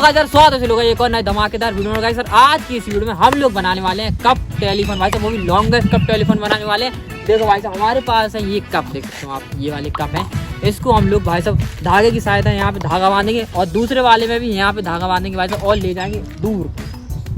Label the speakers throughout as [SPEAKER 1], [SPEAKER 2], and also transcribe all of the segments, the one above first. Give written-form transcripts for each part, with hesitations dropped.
[SPEAKER 1] Guys यार स्वागत है सभी लोगों का एक और नए धमाकेदार वीडियो में। गाइस सर आज की इस वीडियो में हम लोग बनाने वाले हैं कप टेलीफोन भाई साहब, वो भी लॉन्गेस्ट कप टेलीफोन बनाने वाले हैं। देखो भाई साहब हमारे पास है ये कप, देख सकते हो आप, ये वाले कप है। इसको हम लोग भाई साहब धागे की सहायता यहाँ पे धागा बांधेंगे और दूसरे वाले में भी यहाँ पे धागा बांधेंगे भाई साहब और ले जाएंगे दूर,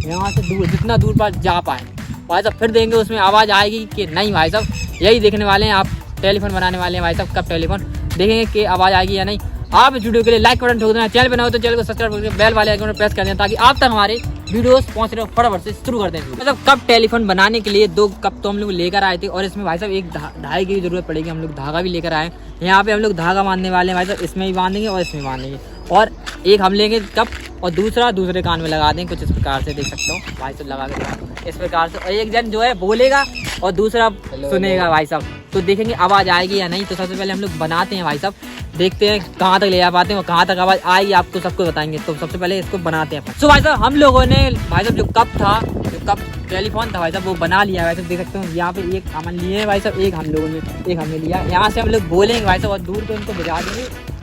[SPEAKER 1] यहाँ से दूर, जितना दूर पर जा पाए भाई साहब। फिर देंगे उसमें आवाज़ आएगी कि नहीं भाई साहब। यही देखने वाले हैं, आप टेलीफोन बनाने वाले हैं भाई साहब, कप टेलीफोन देखेंगे कि आवाज़ आएगी या नहीं। आप इस वीडियो के लिए लाइक बटन ठोक देना, चैनल पे ना हो तो चैनल को सब्सक्राइब करके बेल वाले आइकन पर प्रेस कर देना ताकि आप तक हमारे वीडियोस पहुंच रहे हो। फटाफट से शुरू कर दें। मतलब कप टेलीफोन बनाने के लिए 2 कप तो हम लोग लेकर आए थे और इसमें भाई साहब एक धागे की जरूरत पड़ेगी। हम लोग धागा भी लेकर आए, यहाँ पे हम लोग धागा बांधने वाले हैं भाई साहब। इसमें भी बांधेंगे और इसमें बांधेंगे और एक हम लेंगे कप और दूसरा दूसरे कान में लगा देंगे। कुछ इस प्रकार से देख सकते हो भाई साहब, लगा के इस प्रकार से। और एक जन जो है बोलेगा और दूसरा सुनेगा भाई साहब, तो देखेंगे आवाज़ आएगी या नहीं। तो सबसे पहले हम लोग बनाते हैं भाई साहब, देखते हैं कहाँ तक ले जा पाते हैं और कहाँ तक आवाज़ आएगी, आपको सबको बताएंगे। तो सबसे पहले इसको बनाते हैं। तो भाई साहब हम लोगों ने भाई साहब जो कप था, जो कप टेलीफोन था भाई साहब, वो बना लिया भाई साहब। देख सकते हो यहाँ पे एक अमन लिए है भाई साहब, एक हम लोगों ने, एक हमने लिया। यहाँ से हम लोग बोलेंगे भाई साहब और दूर को उनको बजा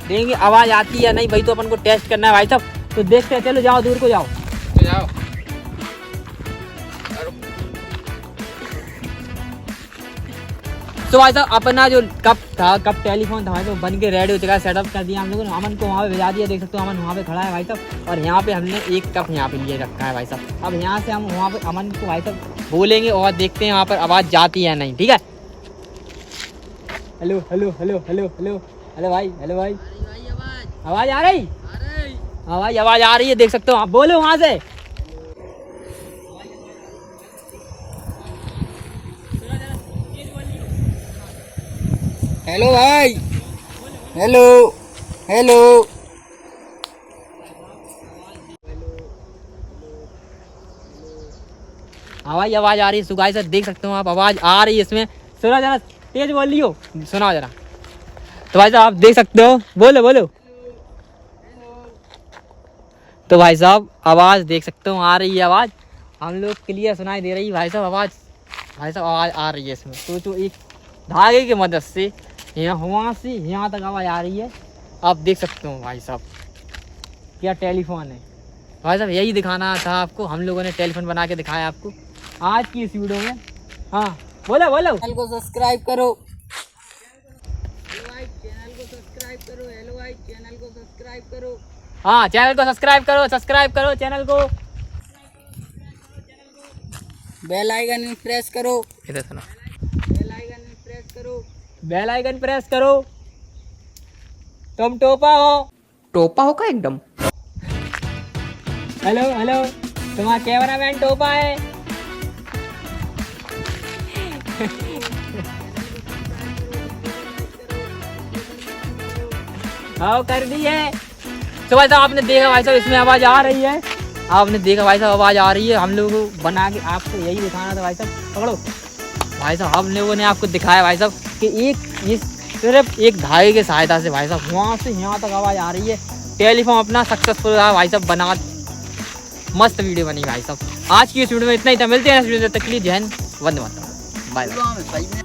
[SPEAKER 1] देंगे आवाज़ आती है या नहीं भाई। तो अपन को टेस्ट करना है भाई साहब, तो देखते हैं। चलो जाओ दूर को जाओ। तो भाई साहब अपना जो कप था, कप टेलीफोन था भाई साहब, बन के रेडी हो चुका है। सेटअप कर दिया हम लोगों ने, अमन को वहाँ पे भेजा दिया। देख सकते हो अमन वहाँ पे खड़ा है भाई साहब और यहाँ पे हमने एक कप यहाँ पे लिए रखा है भाई साहब। अब यहाँ से हम वहाँ पे अमन को भाई साहब बोलेंगे और देखते हैं वहाँ पर आवाज़ जाती है या नहीं। ठीक है, hello hello hello hello hello hello भाई, हेलो भाई, आवाज़ आ रही? हाँ भाई आवाज़ आ रही है, देख सकते हो आप, बोलो वहाँ से।
[SPEAKER 2] हेलो भाई, हेलो हेलो।
[SPEAKER 1] आवाज़ आ रही है सुगाई सर, देख सकते हो आप, आवाज़ आ रही है इसमें। सुना जरा, तेज बोलियो, सुनाओ जरा। तो भाई साहब आप देख सकते हो, बोलो बोलो। तो भाई साहब आवाज़ देख सकते हो आ रही है, आवाज़ हम लोग क्लियर सुनाई दे रही है भाई साहब। आवाज़ भाई साहब आवाज़ आ रही है इसमें। तो जो एक धागे की मदद से यहाँ वहाँ से यहाँ तक आवाज़ आ रही है, आप देख सकते हो भाई साहब। क्या टेलीफोन है भाई साहब, यही दिखाना था आपको। हम लोगों ने टेलीफोन बना के दिखाया आपको आज की इस वीडियो में। हाँ बोलो बोलो।
[SPEAKER 2] चैनल को सब्सक्राइब करो।
[SPEAKER 1] हेलो भाई चैनल को सब्सक्राइब करो। हाँ चैनल को सब्सक्राइब करो चैनल को।
[SPEAKER 2] बेल आइकन प्रेस करो।
[SPEAKER 1] इधर सुनो, बेल आइकन प्रेस करो। तुम टोपा हो का एकदम। हेलो हेलो, तुम्हारा कैमरा मैन टोपा है। हाँ कर दी है। तो भाई साहब आपने देखा भाई साहब इसमें आवाज़ आ रही है, आपने देखा भाई साहब आवाज़ आ रही है। हम लोग बना के आपको यही दिखाना था भाई साहब। पकड़ो भाई साहब, हम लोगों ने आपको दिखाया भाई साहब कि ये सिर्फ एक धागे की सहायता से भाई साहब वहाँ से यहाँ तक आवाज़ आ रही है। टेलीफोन अपना सक्सेसफुल रहा भाई साहब, बना मस्त वीडियो बनी भाई साहब। आज की इस वीडियो में इतना ही था, मिलते हैं इस वीडियो तक के लिए। जय हिंद, वंदे मातरम, बाय बाय।